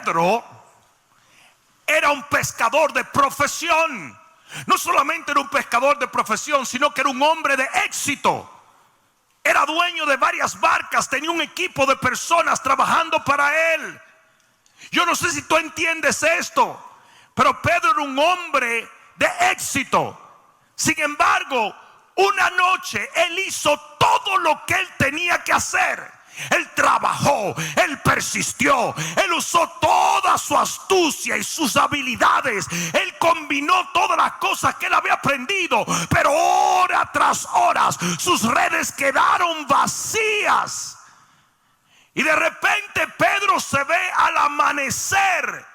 Pedro era un pescador de profesión. No solamente era un pescador de profesión, sino que era un hombre de éxito. Era dueño de varias barcas, tenía un equipo de personas trabajando para él. Yo no sé si tú entiendes esto, pero Pedro era un hombre de éxito. Sin embargo, una noche él hizo todo lo que él tenía que hacer. Él trabajó, él persistió, él usó toda su astucia y sus habilidades. Él combinó todas las cosas que él había aprendido, pero hora tras hora sus redes quedaron vacías. Y de repente Pedro se ve al amanecer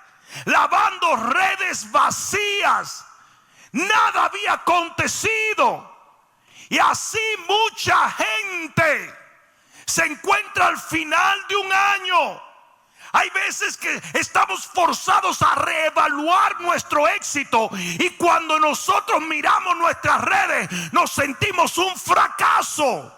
lavando redes vacías. Nada había acontecido. Y así mucha gente se encuentra al final de un año. Hay veces que estamos forzados a reevaluar nuestro éxito, y cuando nosotros miramos nuestras redes nos sentimos un fracaso.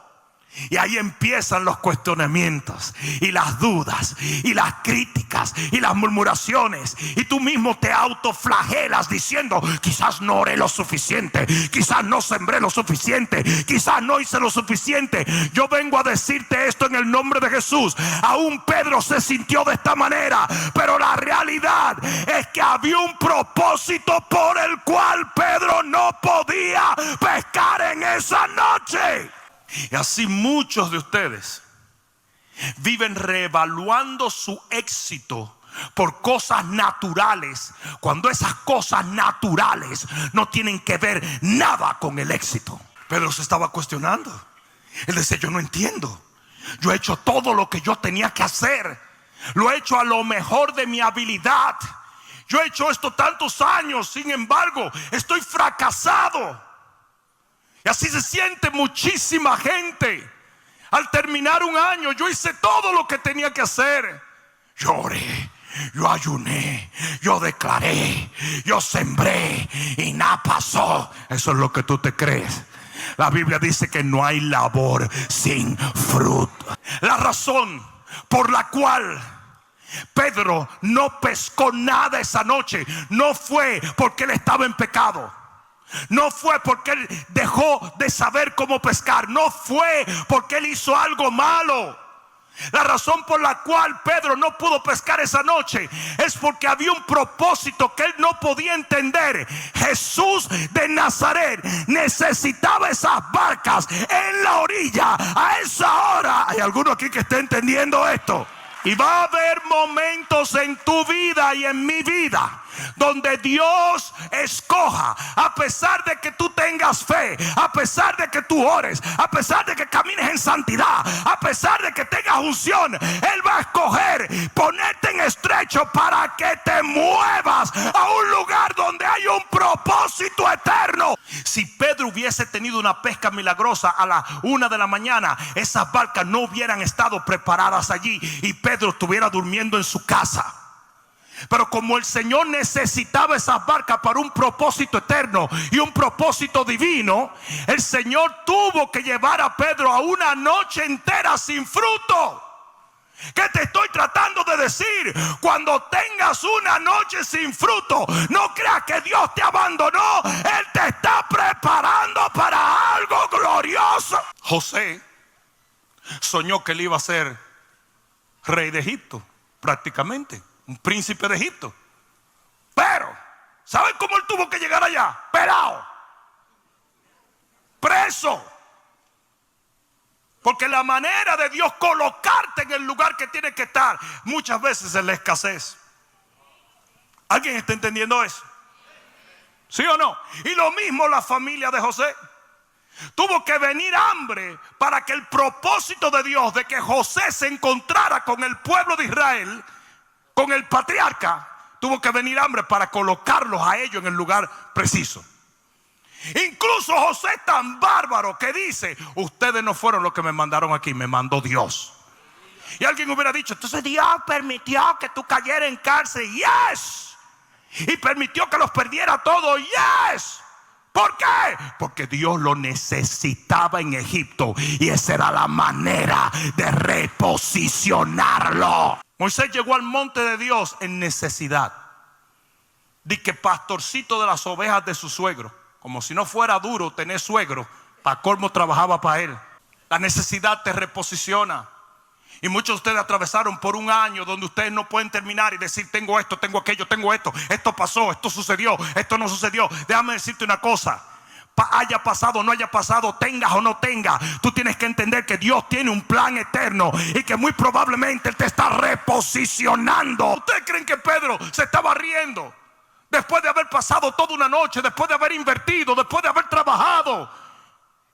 Y ahí empiezan los cuestionamientos y las dudas y las críticas y las murmuraciones, y tú mismo te autoflagelas diciendo: quizás no oré lo suficiente, quizás no sembré lo suficiente, quizás no hice lo suficiente. Yo vengo a decirte esto en el nombre de Jesús. Aún Pedro se sintió de esta manera, pero la realidad es que había un propósito por el cual Pedro no podía pescar en esa noche. Y así muchos de ustedes viven reevaluando su éxito por cosas naturales, cuando esas cosas naturales no tienen que ver nada con el éxito. Pedro se estaba cuestionando. Él decía: yo no entiendo. Yo he hecho todo lo que yo tenía que hacer. Lo he hecho a lo mejor de mi habilidad. Yo he hecho esto tantos años, sin embargo, estoy fracasado. Y así se siente muchísima gente. Al terminar un año, yo hice todo lo que tenía que hacer. Yo oré, yo ayuné, yo declaré, yo sembré y nada pasó. Eso es lo que tú te crees. La Biblia dice que no hay labor sin fruto. La razón por la cual Pedro no pescó nada esa noche no fue porque él estaba en pecado. No fue porque él dejó de saber cómo pescar. No fue porque él hizo algo malo. La razón por la cual Pedro no pudo pescar esa noche es porque había un propósito que él no podía entender. Jesús de Nazaret necesitaba esas barcas en la orilla a esa hora. ¿Hay alguno aquí que esté entendiendo esto? Y va a haber momentos en tu vida y en mi vida donde Dios escoja, a pesar de que tú tengas fe, a pesar de que tú ores, a pesar de que camines en santidad, a pesar de que tengas unción, Él va a escoger ponerte en estrecho para que te muevas a un lugar donde hay un propósito eterno. Si Pedro hubiese tenido una pesca milagrosa a la 1 de la mañana, esas barcas no hubieran estado preparadas allí y Pedro estuviera durmiendo en su casa. Pero como el Señor necesitaba esas barcas para un propósito eterno y un propósito divino, el Señor tuvo que llevar a Pedro a una noche entera sin fruto. ¿Qué te estoy tratando de decir? Cuando tengas una noche sin fruto, no creas que Dios te abandonó. Él te está preparando para algo glorioso. José soñó que él iba a ser rey de Egipto, prácticamente un príncipe de Egipto. Pero ¿saben cómo él tuvo que llegar allá? Pelado, preso. Porque la manera de Dios colocarte en el lugar que tienes que estar muchas veces es la escasez. ¿Alguien está entendiendo eso? ¿Sí o no? Y lo mismo la familia de José. Tuvo que venir hambre para que el propósito de Dios de que José se encontrara con el pueblo de Israel, con el patriarca, tuvo que venir hambre para colocarlos a ellos en el lugar preciso. Incluso José es tan bárbaro que dice: ustedes no fueron los que me mandaron aquí, me mandó Dios. Y alguien hubiera dicho: entonces Dios permitió que tú cayeras en cárcel. Yes. Y permitió que los perdiera todos. Yes. ¿Por qué? Porque Dios lo necesitaba en Egipto y esa era la manera de reposicionarlo. Moisés llegó al monte de Dios en necesidad. Di que pastorcito de las ovejas de su suegro. Como si no fuera duro tener suegro. Para colmo trabajaba para él. La necesidad te reposiciona. Y muchos de ustedes atravesaron por un año donde ustedes no pueden terminar y decir: tengo esto, tengo aquello, tengo esto. Esto pasó, esto sucedió, esto no sucedió. Déjame decirte una cosa. Haya pasado o no haya pasado, tengas o no tengas, tú tienes que entender que Dios tiene un plan eterno y que muy probablemente Él te está reposicionando. ¿Ustedes creen que Pedro se estaba riendo después de haber pasado toda una noche, después de haber invertido, después de haber trabajado,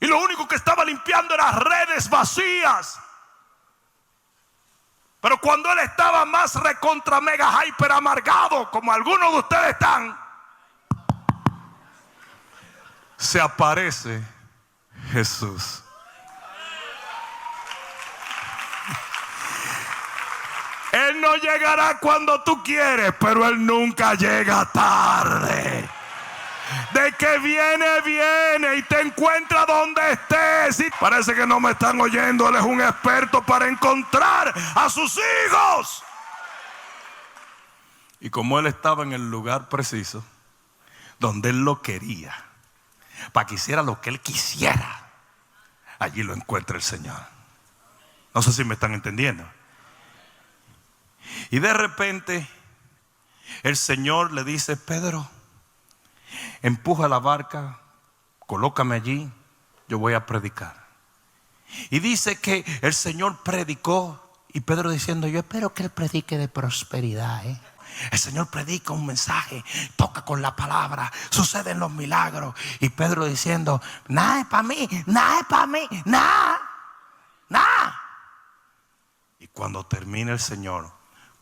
y lo único que estaba limpiando eran redes vacías? Pero cuando él estaba más recontra mega hyper amargado, como algunos de ustedes están, se aparece Jesús. Él no llegará cuando tú quieres, pero Él nunca llega tarde. De que viene, viene y te encuentra donde estés. Y parece que no me están oyendo. Él es un experto para encontrar a sus hijos. Y como Él estaba en el lugar preciso, donde Él lo quería, para que hiciera lo que Él quisiera, allí lo encuentra el Señor. No sé si me están entendiendo. Y de repente el Señor le dice: Pedro, empuja la barca, colócame allí, yo voy a predicar. Y dice que el Señor predicó, y Pedro diciendo: yo espero que Él predique de prosperidad, El Señor predica un mensaje, toca con la palabra, suceden los milagros. Y Pedro diciendo: nada es para mí, nada es para mí, nada. Y cuando termina el Señor,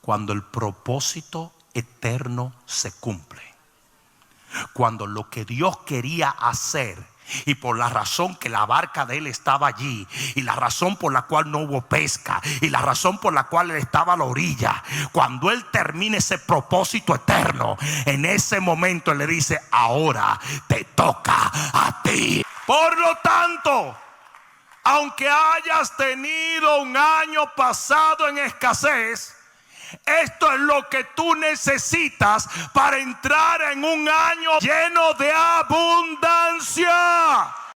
cuando el propósito eterno se cumple, cuando lo que Dios quería hacer, y por la razón que la barca de él estaba allí, y la razón por la cual no hubo pesca, y la razón por la cual él estaba a la orilla, cuando él termine ese propósito eterno, en ese momento él le dice: ahora te toca a ti. Por lo tanto, aunque hayas tenido un año pasado en escasez, esto es lo que tú necesitas para entrar en un año lleno de abundancia.